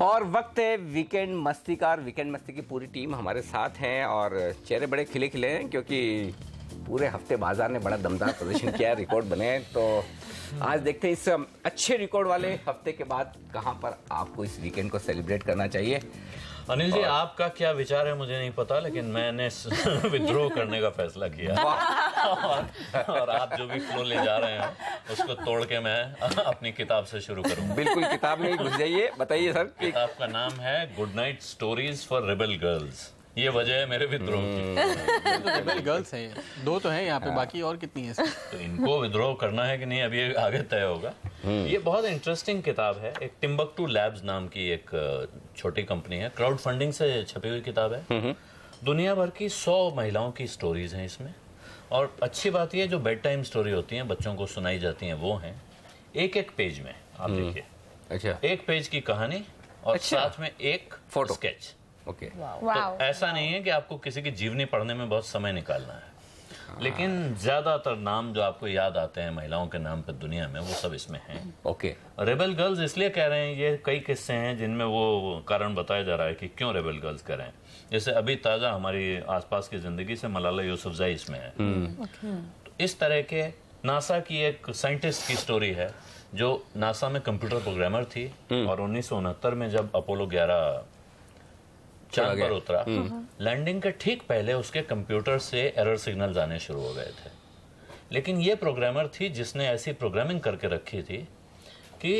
और वक्त है वीकेंड मस्ती का। वीकेंड मस्ती की पूरी टीम हमारे साथ हैं और चेहरे बड़े खिले खिले हैं क्योंकि पूरे हफ्ते बाजार ने बड़ा दमदार प्रदर्शन किया, रिकॉर्ड बने हैं। तो आज देखते हैं इस अच्छे रिकॉर्ड वाले हफ्ते के बाद कहां पर आपको इस वीकेंड को सेलिब्रेट करना चाहिए। अनिल जी, आपका क्या विचार है मुझे नहीं पता, लेकिन मैंने विद्रोह करने का फैसला किया और आप जो भी फ्लो ले जा रहे हैं उसको तोड़ के मैं अपनी किताब से शुरू करूंगा। बिल्कुल, किताब में ही घुस जाइए। बताइए सर। किताब का नाम है good night stories for rebel girls. ये वजह है मेरे विद्रोह की। तो रेबल गर्ल्स हैं, दो तो हैं यहाँ पे, बाकी और कितनी है? तो इनको विद्रोह करना है कि नहीं अभी आगे तय होगा। ये बहुत इंटरेस्टिंग किताब है। एक टिम्बकटू लैब्स नाम की एक छोटी कंपनी है, क्राउड फंडिंग से छपी हुई किताब है। दुनिया भर की 100 महिलाओं की स्टोरीज हैं इसमें। और अच्छी बात यह जो बेड टाइम स्टोरी होती हैं, बच्चों को सुनाई जाती हैं, वो हैं एक एक पेज में। आप देखिए, अच्छा, एक पेज की कहानी और साथ में एक फोटो स्केच। ओके। तो ऐसा नहीं है कि आपको किसी की जीवनी पढ़ने में बहुत समय निकालना है, लेकिन ज्यादातर नाम जो आपको याद आते हैं महिलाओं के नाम पे दुनिया में, वो सब इसमें हैं। ओके। रेबल गर्ल्स इसलिए कह रहे हैं, ये कई किस्से हैं जिनमें वो कारण बताया जा रहा है कि क्यों रेबल गर्ल्स कह रहे हैं। जैसे अभी ताजा हमारी आसपास की जिंदगी से मलाला यूसुफजई इसमें है। तो इस तरह के नासा की एक साइंटिस्ट की स्टोरी है जो नासा में कंप्यूटर प्रोग्रामर थी और 1969 में जब अपोलो 11 चांद पर उतरा, लैंडिंग के ठीक पहले उसके कंप्यूटर से एरर सिग्नल आने शुरू हो गए थे। लेकिन ये प्रोग्रामर थी जिसने ऐसी प्रोग्रामिंग करके रखी थी कि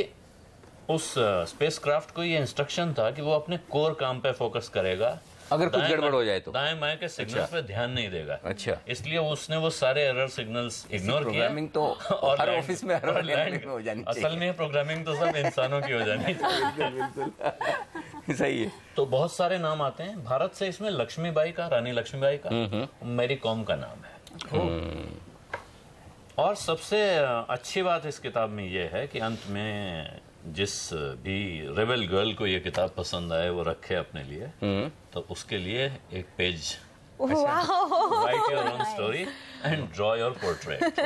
उस स्पेसक्राफ्ट को ये इंस्ट्रक्शन था कि वो अपने कोर काम पे फोकस करेगा, अगर कुछ गड़बड़ हो जाए तो दाएं बाएं के सिग्नल्स पे ध्यान नहीं देगा। अच्छा। इसलिए उसने वो सारे एरर सिग्नल्स इग्नोर किया। प्रोग्रामिंग तो और हर ऑफिस में हर लैंड में हो जानी चाहिए। असल में प्रोग्रामिंग तो सब इंसानों की हो जानी चाहिए। बिल्कुल सही है। तो बहुत सारे नाम आते हैं। भारत से इसमें लक्ष्मीबाई का, रानी लक्ष्मीबाई का, मेरी कॉम का नाम है। और सबसे अच्छी बात इस किताब में ये है कि अंत में जिस भी रेबल गर्ल को ये किताब पसंद आए वो रखे अपने लिए, तो उसके लिए एक page right your own story and draw your portrait.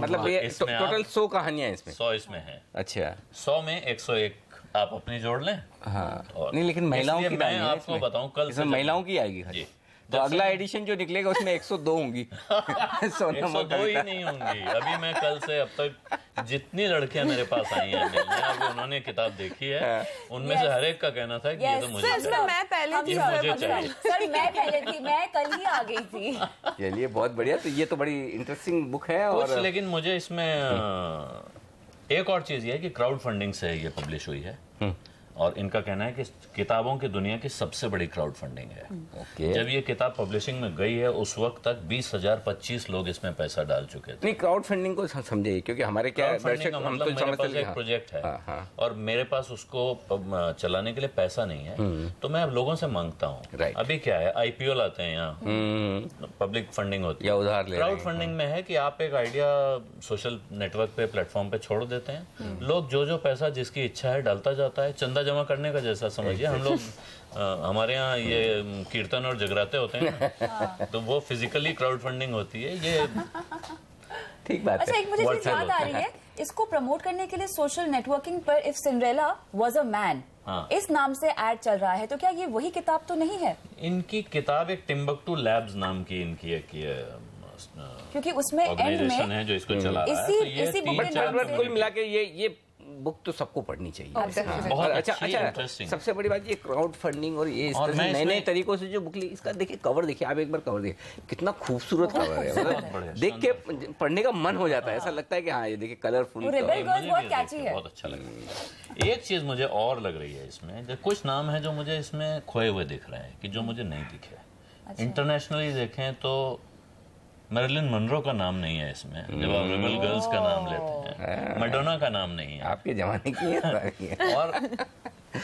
मतलब ये टोटल 100 कहानियां हैं इसमें। 100 इसमें है। अच्छा। 100 में 101 आप अपनी जोड़ लें। हाँ। नहीं, लेकिन महिलाओं की मैं आपको बताऊं, कल से महिलाओं की आएगी खाली। तो अगला एडिशन जो निकलेगा उसमें 102 होंगी। 102 ही नहीं होंगी। अभी मैं कल से अब तक जितनी लड़कियां मेरे पास आई हैं मिलने, अभी उन्होंने किताब देखी है, उनमें से हर एक का कहना था कि ये तो मुझे चाहिए। मैं पहले थी सर, मैं पहले थी, मैं कल ही आ गई थी। चलिए, बहुत बढ़िया। तो ये तो बड़ी इंटरेस्टिंग बुक है। और लेकिन मुझे इसमें एक और चीज ये है कि क्राउड फंडिंग से ये पब्लिश हुई है और इनका कहना है कि किताबों की दुनिया की सबसे बड़ी क्राउड फंडिंग है। ओके। जब ये किताब पब्लिशिंग में गई है उस वक्त तक 20,025 लोग इसमें पैसा डाल चुके थे। नहीं, क्राउड फंडिंग को समझे, क्योंकि हमारे क्या दर्शक हम तो मेरे पास एक प्रोजेक्ट है और मेरे पास उसको चलाने के लिए पैसा नहीं है, तो मैं अब लोगों से मांगता हूँ। अभी क्या है, IPO लाते हैं यहाँ, पब्लिक फंडिंग होती है, उधार ले। क्राउड फंडिंग में है कि आप एक आइडिया सोशल नेटवर्क पे, प्लेटफॉर्म पे छोड़ देते हैं, लोग जो पैसा जिसकी इच्छा है डालता जाता है, चंदा जमा करने का जैसा समझिए। हम लोग हमारे यहाँ ये कीर्तन और जगराते होते हैं, तो वो फिजिकली क्राउड फंडिंग होती है। ये ठीक बात है। अच्छा, एक मुझे चीज याद आ रही है, इसको प्रमोट करने के लिए सोशल नेटवर्किंग पर if Cinderella was a man, इस नाम से ऐड चल रहा है, तो क्या ये वही किताब तो नहीं है? इनकी किताब एक टिम्बकटू लैब्स नाम की इनकी क्योंकि उसमें एंड में है जो इसको चला रहा है। इसी बुक के नाम से कुल मिला के ये बुक तो सबको पढ़नी चाहिए। बहुत अच्छा, सबसे बड़ी बात ये क्राउड फंडिंग और ये नए नए तरीकों से जो बुक ली, इसका देखिए कवर देखिए आप, एक बार कवर देखिए, कितना खूबसूरत कवर है। मतलब देख के पढ़ने का मन हो जाता है, ऐसा लगता है कि हाँ ये देखिए कलरफुल। बहुत कैची है, बहुत अच्छा लगा। एक चीज मुझे और लग रही है इसमें, कुछ नाम है जो मुझे इसमें खोए हुए दिख रहे हैं, कि जो मुझे नहीं दिखे। इंटरनेशनली देखें तो मैरिलिन मनरो का नाम नहीं है इसमें, जब आप रेबल गर्ल्स का नाम लेते हैं। मैडोना का नाम नहीं है, आपके जमाने की है। और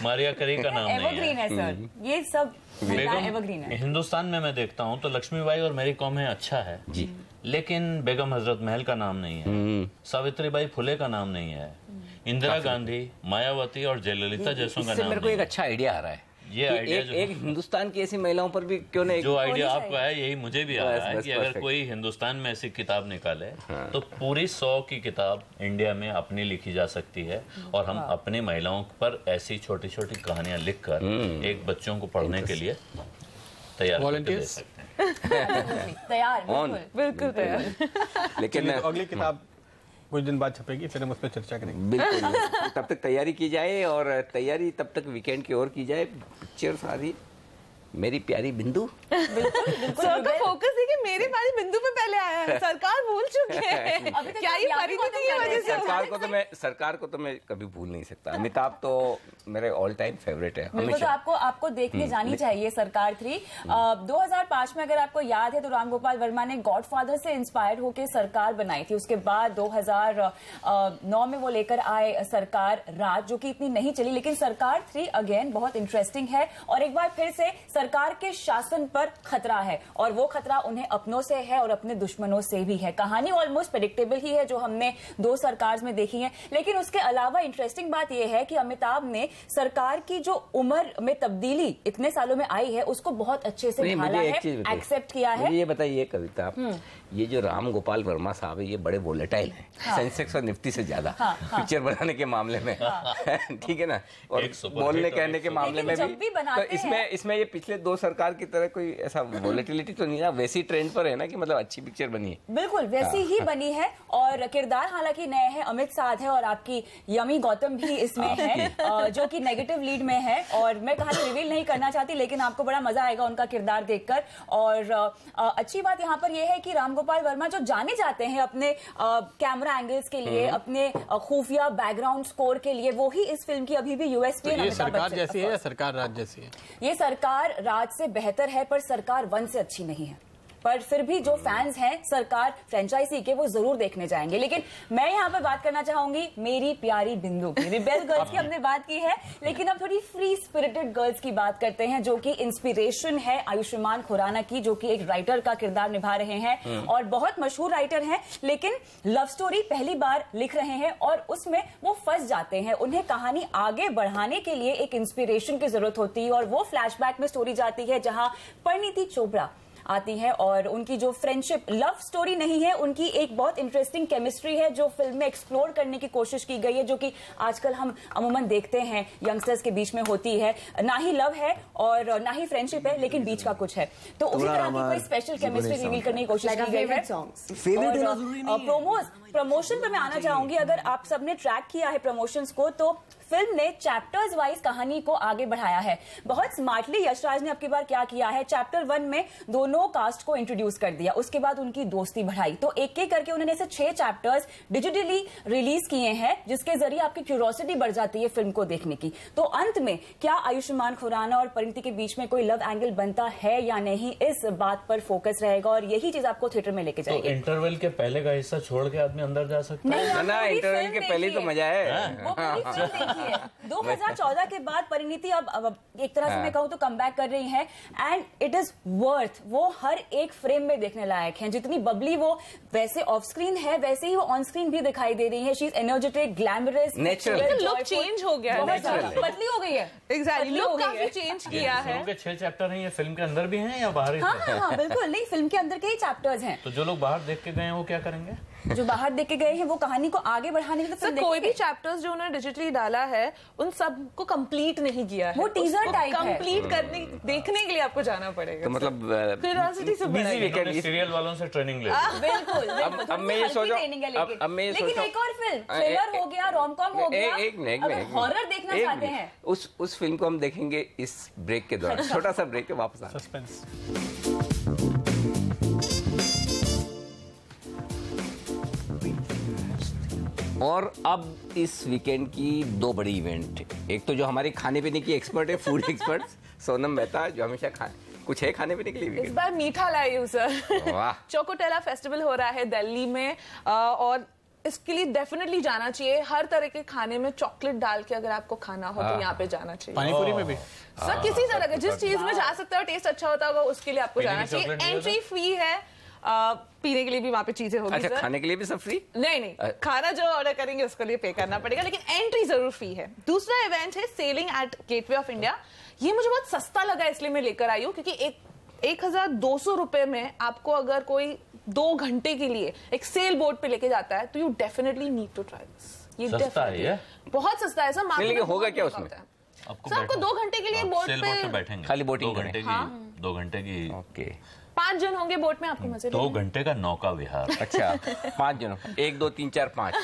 मारिया कैरी का नाम नहीं एवरग्रीन है सर, ये सब एवरग्रीन है। हिंदुस्तान में मैं देखता हूँ तो लक्ष्मीबाई और मेरी कॉम है, अच्छा है जी, लेकिन बेगम हजरत महल का नाम नहीं है, सावित्रीबाई फुले का नाम नहीं है, इंदिरा गांधी, मायावती और जयललिता जैसों का नाम। मेरे को एक अच्छा आइडिया आ रहा है, ये आइडिया एक हिंदुस्तान की ऐसी महिलाओं पर भी क्यों नहीं, जो आइडिया आपको आया यही मुझे भी आया है कि अगर कोई हिंदुस्तान में ऐसी किताब निकाले तो पूरी 100 की किताब इंडिया में अपनी लिखी जा सकती है और हम अपनी महिलाओं पर ऐसी छोटी छोटी कहानियां लिखकर एक बच्चों को पढ़ने के लिए तैयार करके दे सकते हैं। तैयार, बिल्कुल तैयार। लेकिन अगली किताब कुछ दिन बाद छपेगी, फिर हम उस पर चर्चा करेंगे। बिल्कुल तब तक तैयारी की जाए, और तैयारी तब तक वीकेंड की ओर की जाए। पिक्चर सारी मेरी प्यारी बिंदु। सर का फोकस है कि मेरी प्यारी बिंदु पे पहले आया है, सरकार भूल चुके हैं। क्या ये परिणति की वजह से? सरकार को तो मैं कभी भूल नहीं सकता। अमिताभ तो मेरे ऑल टाइम फेवरेट है बिल्कुल। तो आपको देखने जानी चाहिए सरकार 3। 2005 में अगर आपको याद है तो राम गोपाल वर्मा ने गॉडफादर से इंस्पायर्ड होकर सरकार बनाई थी। उसके बाद 2009 में वो लेकर आए सरकार राज, जो कि इतनी नहीं चली, लेकिन सरकार 3 अगेन बहुत इंटरेस्टिंग है। और एक बार फिर से सरकार के शासन पर खतरा है, और वो खतरा उन्हें अपनों से है और अपने दुश्मनों से भी है। कहानी ऑलमोस्ट प्रेडिक्टेबल ही है जो हमने 2 सरकार में देखी है, लेकिन उसके अलावा इंटरेस्टिंग बात यह है कि अमिताभ ने सरकार की जो उम्र में तब्दीली इतने सालों में आई है उसको बहुत अच्छे से ढाला है, एक्सेप्ट किया है। ये बताइए कविता, ये जो राम गोपाल वर्मा साहब है ये बड़े वोलेटाइल हैं, सेंसेक्स और निफ्टी से ज्यादा पिक्चर बनाने के मामले में, ठीक है ना, और बोलने कहने के मामले में भी। तो इसमें ये पिछले 2 सरकार की तरह कोई ऐसा वोलेटिलिटी तो नहीं है, वैसी ट्रेंड पर है ना कि मतलब अच्छी पिक्चर बनी है। बिल्कुल वैसी ही बनी है, और किरदार हालांकि नए हैं, अमित साध है और आपकी यमी गौतम भी इसमें है जो कि नेगेटिव लीड में है। और मैं कहानी रिवील नहीं करना चाहती, लेकिन आपको बड़ा मजा आएगा उनका किरदार देखकर। और अच्छी बात यहाँ पर यह है कि राम गोपाल वर्मा जो जाने जाते हैं अपने कैमरा एंगल्स के लिए, अपने खुफिया बैकग्राउंड स्कोर के लिए, वो ही इस फिल्म की अभी भी यूएसपी है। ये सरकार जैसी है या सरकार राज जैसी है? ये सरकार राज से बेहतर है, पर सरकार 1 से अच्छी नहीं है। पर फिर भी जो फैंस हैं सरकार फ्रेंचाइजी के, वो जरूर देखने जाएंगे। लेकिन मैं यहाँ पर बात करना चाहूंगी मेरी प्यारी बिंदु की। रिबेल गर्ल्स की हमने बात की है, लेकिन अब थोड़ी फ्री स्पिरिटेड गर्ल्स की बात करते हैं, जो कि इंस्पिरेशन है आयुष्मान खुराना की, जो कि एक राइटर का किरदार निभा रहे हैं और बहुत मशहूर राइटर हैं, लेकिन लव स्टोरी पहली बार लिख रहे हैं और उसमें वो फंस जाते हैं। उन्हें कहानी आगे बढ़ाने के लिए एक इंस्पिरेशन की जरूरत होती है, और वो फ्लैशबैक में स्टोरी जाती है जहां परिणीति चोपड़ा आती है, और उनकी जो फ्रेंडशिप लव स्टोरी नहीं है, उनकी एक बहुत इंटरेस्टिंग केमिस्ट्री है जो फिल्म में एक्सप्लोर करने की कोशिश की गई है, जो कि आजकल हम अमूमन देखते हैं यंगस्टर्स के बीच में होती है। ना ही लव है और ना ही फ्रेंडशिप है, लेकिन बीच का कुछ है। तो उसी तरह की कोई स्पेशल केमिस्ट्री रिवील करने की कोशिश की गई है। प्रमोशन पर मैं आना चाहूंगी। अगर आप सबने ट्रैक किया है प्रमोशंस को, तो फिल्म ने चैप्टर्स वाइज कहानी को आगे बढ़ाया है बहुत स्मार्टली। यशराज ने अब की बार क्या किया है, चैप्टर 1 में दोनों कास्ट को इंट्रोड्यूस कर दिया, उसके बाद उनकी दोस्ती बढ़ाई, तो एक एक करके उन्होंने ऐसे 6 चैप्टर्स डिजिटली रिलीज किए हैं, जिसके जरिए आपकी क्यूरियोसिटी बढ़ जाती है फिल्म को देखने की। तो अंत में क्या आयुष्मान खुराना और परिणीति के बीच में कोई लव एंगल बनता है या नहीं, इस बात पर फोकस रहेगा, और यही चीज आपको थिएटर में लेके जाएगी। इंटरवल के पहले का हिस्सा छोड़ के आदमी अंदर जा सकता है ना, इंटरवल के पहले तो मजा है। वो पूरी फिल्म देखिए। 2014 के बाद परिणीति अब एक तरह से मैं कहूँ तो कमबैक कर रही हैं, एंड इट इज वर्थ, वो हर एक फ्रेम में देखने लायक हैं। जितनी बबली वो वैसे ऑफ स्क्रीन है, वैसे ही वो ऑन स्क्रीन भी दिखाई दे रही है। She is energetic, glamorous, natural, look change हो गया है, पतली हो गई है, एग्जैक्टली लुक काफी चेंज किया है। फिल्म के 6 चैप्टर हैं, ये फिल्म के अंदर भी हैं या बाहर ही? हाँ, बिल्कुल नहीं, फिल्म के अंदर के ही चैप्टर्स हैं। तो जो लोग बाहर देख के गए हैं वो क्या करेंगे? जो बाहर देख के गए हैं वो कहानी को आगे बढ़ाने के लिए कोई भी चैप्टर्स जो उन्होंने डिजिटली डाला है उन सब को कंप्लीट नहीं किया है, वो टीजर टाइप है। कंप्लीट करने देखने के लिए आपको जाना पड़ेगा। तो मतलब क्यूरियोसिटी से बिजी सीरियल वालों से ट्रेनिंग ले। बिल्कुल। अब मैं ये सोच रहा हूं, लेकिन एक और फिल्म थ्रिलर हो गया, रोम-कॉम हो गया, अगर हॉरर देखना चाहते हैं उस फिल्म को हम देखेंगे इस ब्रेक के दौरान। छोटा सा ब्रेक के वापस आ सस्पेंस। और अब इस वीकेंड की 2 बड़ी इवेंट, एक तो जो हमारी खाने पीने की एक्सपर्ट है, फूड एक्सपर्ट सोनम मेहता, जो हमेशा कुछ है खाने पीने के लिए इस बार मीठा लाई हूँ सर। वाह। चोकोटेला फेस्टिवल हो रहा है दिल्ली में, और इसके लिए डेफिनेटली जाना चाहिए। हर तरह के खाने में चॉकलेट डाल के अगर आपको खाना हो तो यहाँ पे जाना चाहिए। पानीपुरी में भी सर किसी तरह का जिस चीज में जा सकता है टेस्ट अच्छा होता होगा उसके लिए आपको जाना चाहिए। एंट्री फ्री है, पीने के लिए भी वहाँ पे चीजें होगी। अच्छा, सर खाने के लिए भी सब फ्री? नहीं, खाना जो ऑर्डर करेंगे उसके लिए पे करना पड़ेगा, लेकिन एंट्री जरूर फ्री है। दूसरा इवेंट है selling at gateway of India. ये मुझे बहुत सस्ता लगा, इसलिए मैं लेकर आई हूँ, क्योंकि 1,200 रुपए में आपको अगर कोई 2 घंटे के लिए एक सेल बोट पे लेके जाता है तो you definitely need to try this. ये सस्ता है ये? बहुत सस्ता है सर। लेकिन होगा क्या उसमें? आपको सर आपको 2 घंटे के लिए बोट सेल बोट पे बैठेंगे, खाली बोटिंग 2 घंटे की 2 घंटे की ओके। 5 जन होंगे बोट में, आपको मजे 2 घंटे का नौका विहार। अच्छा, 5 जनों, 1 2 3 4 5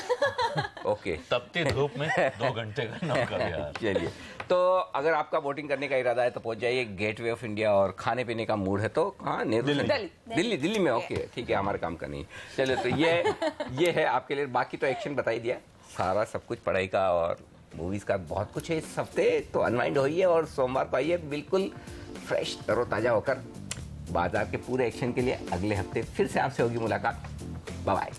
ओके। तपती धूप में 2 घंटे का नौका विहार। चलिए, तो अगर आपका बोटिंग करने का इरादा है तो पहुंच जाइए गेटवे ऑफ इंडिया, और खाने पीने का मूड है तो हाँ, दिल्ली में। ओके, ठीक है, हमारे काम का नहीं। चलिए, तो ये है आपके लिए। बाकी तो एक्शन बता ही दिया सारा, सब कुछ पढ़ाई का और मूवीज का बहुत कुछ है इस हफ्ते। तो अनवाइंड होइए और सोमवार को आइए बिल्कुल फ्रेश तरोताजा होकर। बाजार के पूरे एक्शन के लिए अगले हफ्ते फिर से आपसे होगी मुलाकात। Bye bye.